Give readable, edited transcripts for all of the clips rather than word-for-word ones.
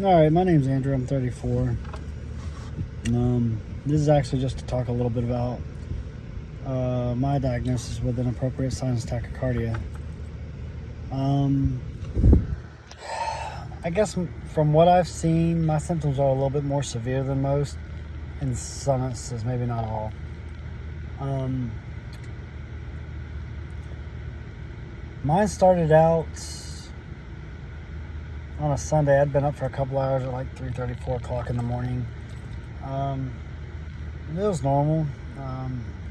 Alright, my name's Andrew. I'm 34. This is actually just to talk a little bit about my diagnosis with inappropriate sinus tachycardia. I guess from what I've seen, my symptoms are a little bit more severe than most, in some instances, maybe not all. Mine started out on a Sunday. I'd been up for a couple hours at like 3:30, 4 o'clock in the morning. It was normal.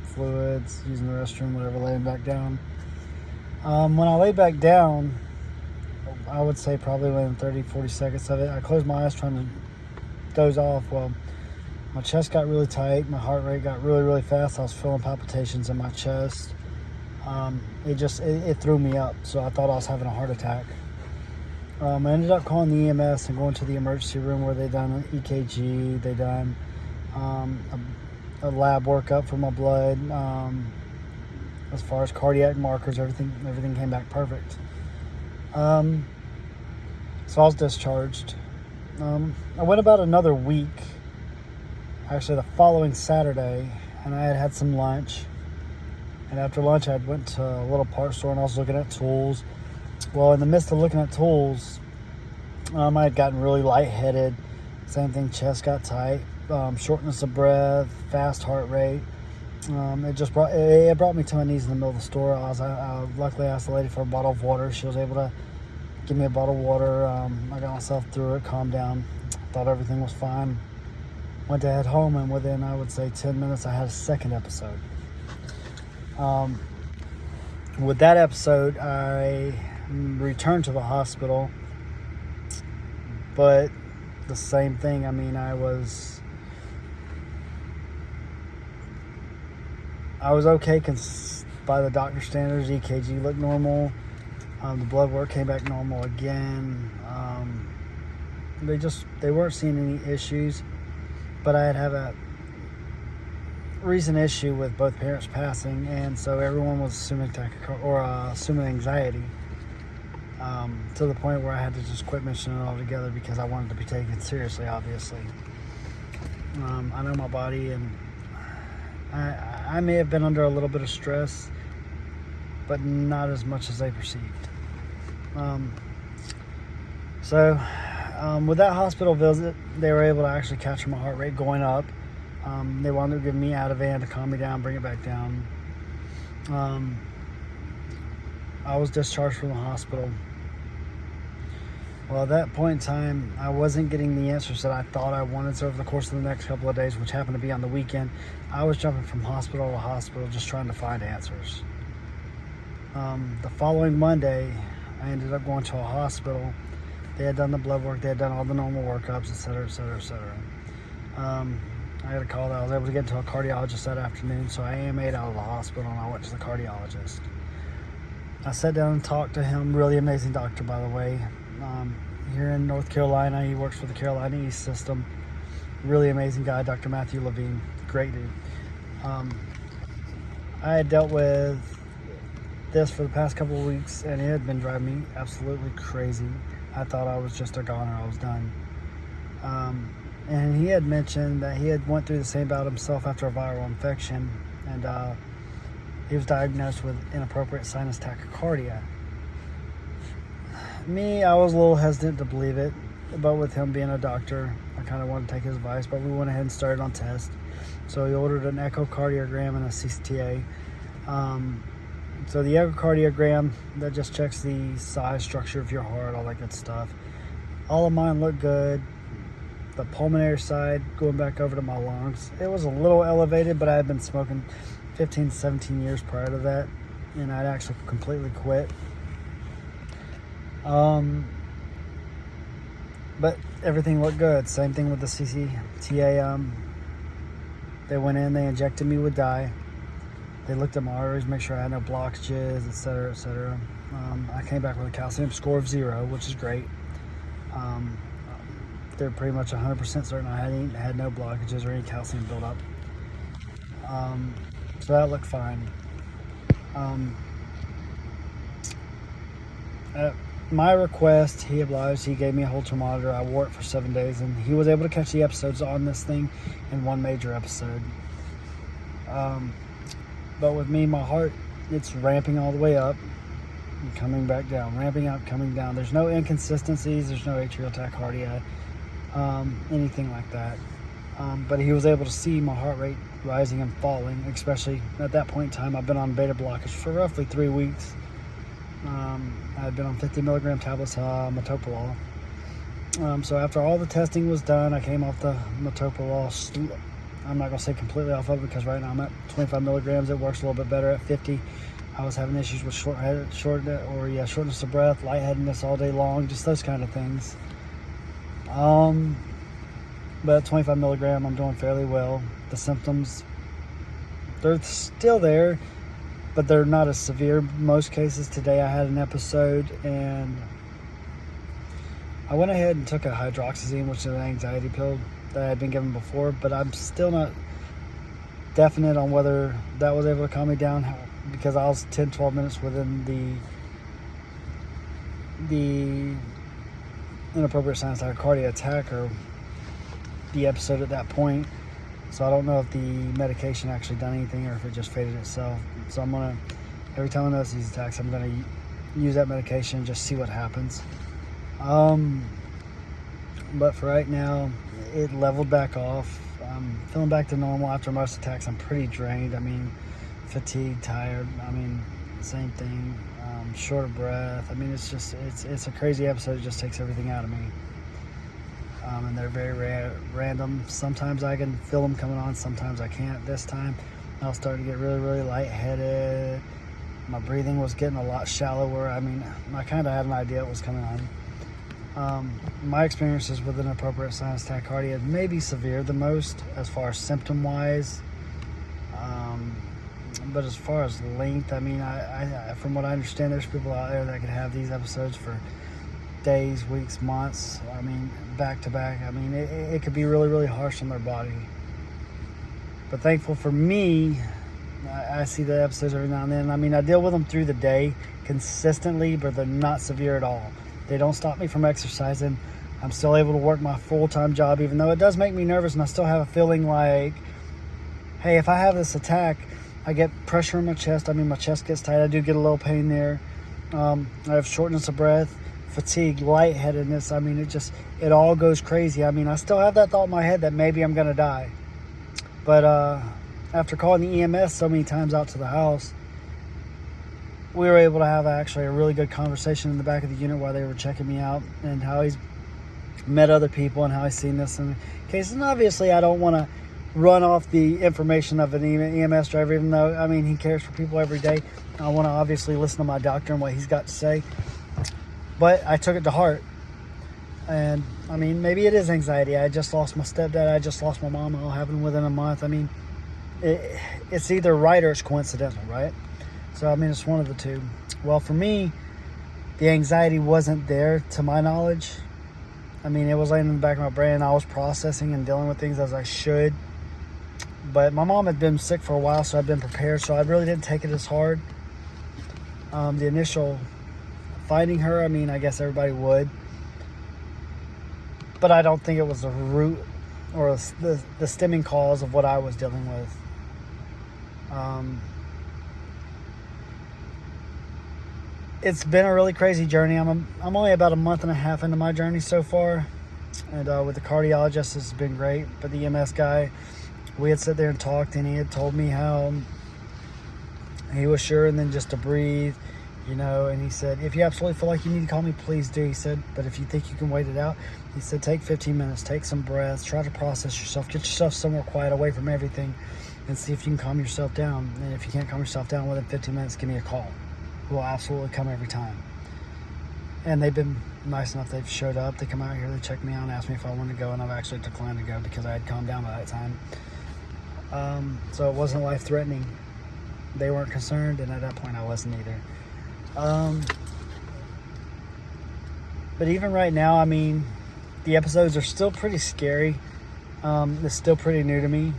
Fluids, using the restroom, whatever, laying back down. When I laid back down, I would say probably within 30, 40 seconds of it, I closed my eyes trying to doze off. Well, my chest got really tight. My heart rate got really, really fast. I was feeling palpitations in my chest. It threw me up. So I thought I was having a heart attack. I ended up calling the EMS and going to the emergency room where they done an EKG. They done a lab workup for my blood. As far as cardiac markers, everything came back perfect. So I was discharged. I went about another week, actually the following Saturday, and I had some lunch. And after lunch, I went to a little parts store and I was looking at tools. Well, in the midst of looking at tools, I had gotten really lightheaded. Same thing, chest got tight, shortness of breath, fast heart rate. It brought me to my knees in the middle of the store. I luckily asked the lady for a bottle of water. She was able to give me a bottle of water. I got myself through it, calmed down, thought everything was fine. Went to head home, and within, I would say, 10 minutes, I had a second episode. With that episode, I returned to the hospital, but the same thing. I mean, I was okay by the doctor standards. EKG looked normal. The blood work came back normal again. They weren't seeing any issues, but I had a recent issue with both parents passing, and so everyone was assuming assuming anxiety, to the point where I had to just quit mentioning it altogether because I wanted to be taken seriously, obviously. I know my body, and I may have been under a little bit of stress, but not as much as they perceived. With that hospital visit, they were able to actually capture my heart rate going up. They wound up giving me Ativan to calm me down, bring it back down. I was discharged from the hospital. Well, at that point in time, I wasn't getting the answers that I thought I wanted. So over the course of the next couple of days, which happened to be on the weekend, I was jumping from hospital to hospital just trying to find answers. The following Monday, I ended up going to a hospital. They had done the blood work. They had done all the normal workups, et cetera, et cetera, et cetera. I had a call that I was able to get to a cardiologist that afternoon, so I AMA'd out of the hospital and I went to the cardiologist. I sat down and talked to him. Really amazing doctor, by the way. Here in North Carolina, he works for the Carolina East system. Really amazing guy, Dr. Matthew Levine. Great dude. I had dealt with this for the past couple of weeks, and it had been driving me absolutely crazy. I thought I was just a goner. I was done. And he had mentioned that he had went through the same bout himself after a viral infection, and he was diagnosed with inappropriate sinus tachycardia. I was a little hesitant to believe it, but with him being a doctor, I kind of wanted to take his advice, but we went ahead and started on tests. So he ordered an echocardiogram and a CTA. So the echocardiogram, that just checks the size, structure of your heart, all that good stuff. All of mine looked good. The pulmonary side, going back over to my lungs, it was a little elevated, but I had been smoking 15 to 17 years prior to that, and I'd actually completely quit. But everything looked good. Same thing with the CTA. They went in, they injected me with dye. They looked at my arteries, make sure I had no blockages, et cetera, et cetera. I came back with a calcium score of 0, which is great. They're pretty much 100% certain I had no blockages or any calcium buildup. So that looked fine. my request, he obliged. He gave me a Holter monitor. I wore it for 7 days, and he was able to catch the episodes on this thing in one major episode. But with me, my heart, it's ramping all the way up and coming back down, ramping up, coming down. There's no inconsistencies. There's no atrial tachycardia, anything like that. But he was able to see my heart rate rising and falling, especially at that point in time. I've been on beta blockage for roughly 3 weeks. I'd been on 50 milligram tablets, metoprolol. So after all the testing was done, I came off the metoprolol. I'm not going to say completely off of it, because right now I'm at 25 milligrams. It works a little bit better at 50. I was having issues with shortness of breath, lightheadedness all day long, just those kind of things. But at 25 milligram, I'm doing fairly well. The symptoms, they're still there, but they're not as severe in most cases. Today I had an episode, and I went ahead and took a hydroxyzine, which is an anxiety pill that I had been given before, but I'm still not definite on whether that was able to calm me down, because I was 10-12 minutes within the inappropriate sinus tachycardia attack, or the episode at that point. So I don't know if the medication actually done anything, or if it just faded itself. So I'm gonna, every time I notice these attacks, I'm gonna use that medication and just see what happens. But for right now, it leveled back off. I'm feeling back to normal after most attacks. I'm pretty drained. I mean, fatigued, tired. I mean, same thing. Short of breath. I mean, it's a crazy episode. It just takes everything out of me. And they're very random. Sometimes I can feel them coming on, sometimes I can't. This time I was starting to get really lightheaded. My breathing was getting a lot shallower. I mean, I kind of had an idea it was coming on. My experiences with inappropriate sinus tachycardia may be severe the most as far as symptom wise, but as far as length, I mean, I from what I understand, there's people out there that can have these episodes for days, weeks, months. I mean, back to back. I mean, it could be really harsh on their body. But thankful for me, I see the episodes every now and then. I mean, I deal with them through the day consistently, but they're not severe at all. They don't stop me from exercising. I'm still able to work my full-time job, even though it does make me nervous, and I still have a feeling like, hey, if I have this attack, I get pressure in my chest. I mean, my chest gets tight. I do get a little pain there. I have shortness of breath, fatigue, lightheadedness. I mean, it all goes crazy. I mean, I still have that thought in my head that maybe I'm going to die. But after calling the EMS so many times out to the house, we were able to have actually a really good conversation in the back of the unit while they were checking me out, and how he's met other people and how he's seen this in cases. And obviously, I don't want to run off the information of an EMS driver, even though, I mean, he cares for people every day. I want to obviously listen to my doctor and what he's got to say. But I took it to heart. And, I mean, maybe it is anxiety. I just lost my stepdad. I just lost my mom. All happened within a month. I mean, it's either right or it's coincidental, right? So, I mean, it's one of the two. Well, for me, the anxiety wasn't there to my knowledge. I mean, it was laying in the back of my brain. I was processing and dealing with things as I should. But my mom had been sick for a while, so I'd been prepared. So I really didn't take it as hard. The initial finding her, I mean, I guess everybody would. But I don't think it was the root or the stemming cause of what I was dealing with. It's been a really crazy journey. I'm only about a month and a half into my journey so far. And with the cardiologist, it's been great. But the EMS guy, we had sat there and talked, and he had told me how he was sure, and then just to breathe, you know, and he said, if you absolutely feel like you need to call me, please do. He said, but if you think you can wait it out, he said, take 15 minutes, take some breaths, try to process yourself, get yourself somewhere quiet away from everything, and see if you can calm yourself down. And if you can't calm yourself down within 15 minutes, give me a call. We'll absolutely come every time. And they've been nice enough. They've showed up. They come out here, they check me out and asked me if I wanted to go, and I've actually declined to go because I had calmed down by that time. So it wasn't life-threatening. They weren't concerned, and at that point I wasn't either. But even right now, I mean, the episodes are still pretty scary. It's still pretty new to me.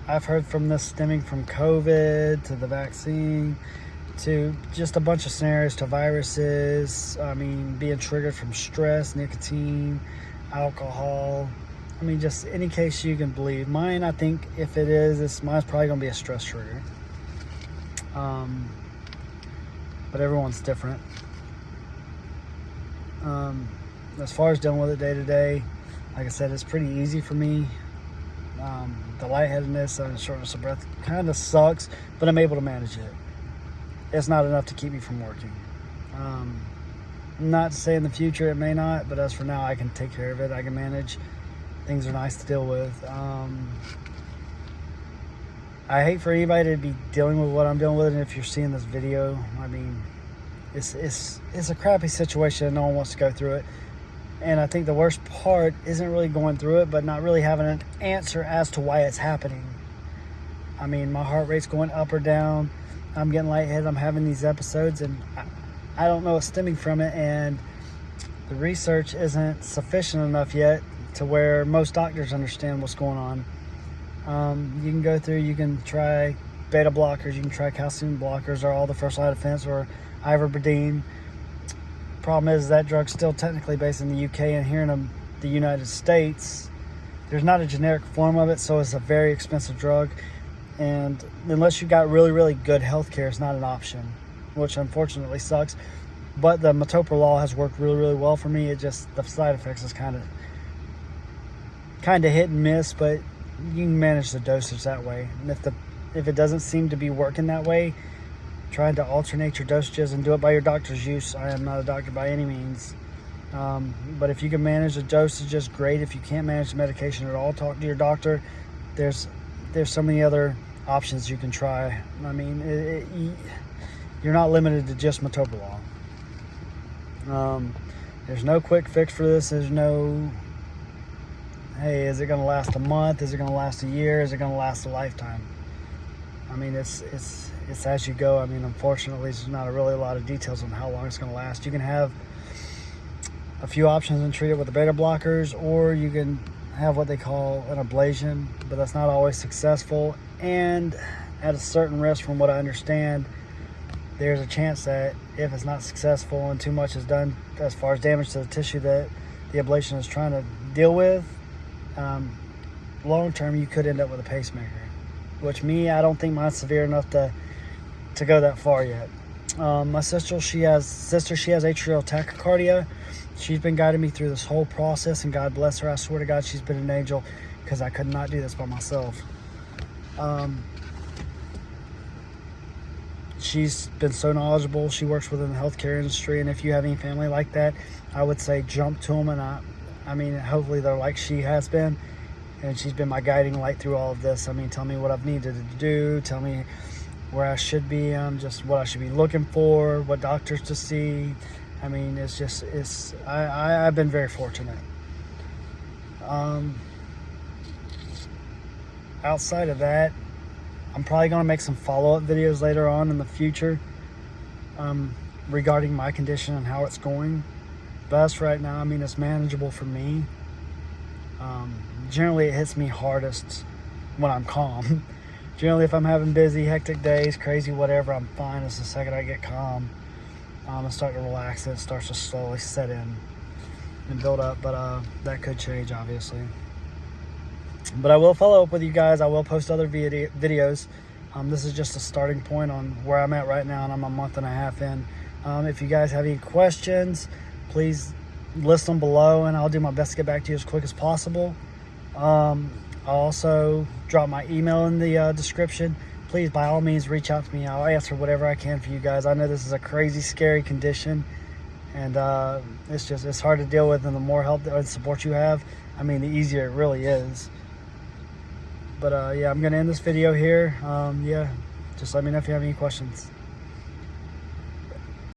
I've heard from this stemming from COVID to the vaccine to just a bunch of scenarios, to viruses, I mean, being triggered from stress, nicotine, alcohol. I mean, just any case you can believe. Mine, I think, if it is, mine's probably going to be a stress trigger. But everyone's different. As far as dealing with it day to day, like I said, it's pretty easy for me. The lightheadedness and shortness of breath kind of sucks, but I'm able to manage it. It's not enough to keep me from working. Not to say in the future it may not, but as for now, I can take care of it. I can manage. Things are nice to deal with. I hate for anybody to be dealing with what I'm dealing with, and if you're seeing this video, I mean, it's a crappy situation and no one wants to go through it. And I think the worst part isn't really going through it, but not really having an answer as to why it's happening. I mean, my heart rate's going up or down. I'm getting lightheaded. I'm having these episodes, and I don't know what's stemming from it. And the research isn't sufficient enough yet to where most doctors understand what's going on. You can go through, you can try beta blockers, you can try calcium blockers, or all the first line of defense, or ivermectin. Problem is that drug's still technically based in the UK, and here in the United States, there's not a generic form of it, so it's a very expensive drug. And unless you got really, really good health care, it's not an option, which unfortunately sucks. But the metoprolol has worked really, really well for me. It just, the side effects is kind of hit and miss, but you can manage the dosage that way. And if it doesn't seem to be working that way, trying to alternate your dosages and do it by your doctor's use. I am not a doctor by any means. But if you can manage the dosages, great. If you can't manage the medication at all, talk to your doctor. There's so many other options you can try. I mean, you're not limited to just metoprolol. There's no quick fix for this. There's no, hey, is it going to last a month? Is it going to last a year? Is it going to last a lifetime? I mean, it's as you go. I mean, unfortunately, there's not really a lot of details on how long it's going to last. You can have a few options and treat it with the beta blockers, or you can have what they call an ablation, but that's not always successful. And at a certain risk, from what I understand, there's a chance that if it's not successful and too much is done as far as damage to the tissue that the ablation is trying to deal with, long term you could end up with a pacemaker, which I don't think mine's severe enough to go that far yet. My sister, she has atrial tachycardia. She's been guiding me through this whole process, and God bless her. I swear to God, she's been an angel, because I could not do this by myself. She's been so knowledgeable. She works within the healthcare industry, and if you have any family like that, I would say jump to them. And I mean, hopefully they're like she has been, and she's been my guiding light through all of this. I mean, tell me what I've needed to do, tell me where I should be, just what I should be looking for, what doctors to see. I mean, I've been very fortunate. Outside of that, I'm probably going to make some follow-up videos later on in the future regarding my condition and how it's going. But as for right now, I mean, it's manageable for me. Generally, it hits me hardest when I'm calm. Generally, if I'm having busy, hectic days, crazy, whatever, I'm fine. It's the second I get calm, I start to relax, it starts to slowly set in and build up. But that could change, obviously. But I will follow up with you guys. I will post other videos. This is just a starting point on where I'm at right now, and I'm a month and a half in. If you guys have any questions, please list them below, and I'll do my best to get back to you as quick as possible. I'll also drop my email in the description. Please, by all means, reach out to me. I'll answer whatever I can for you guys. I know this is a crazy, scary condition, and it's hard to deal with, and the more help and support you have, I mean, the easier it really is. But yeah, I'm going to end this video here. Yeah, just let me know if you have any questions.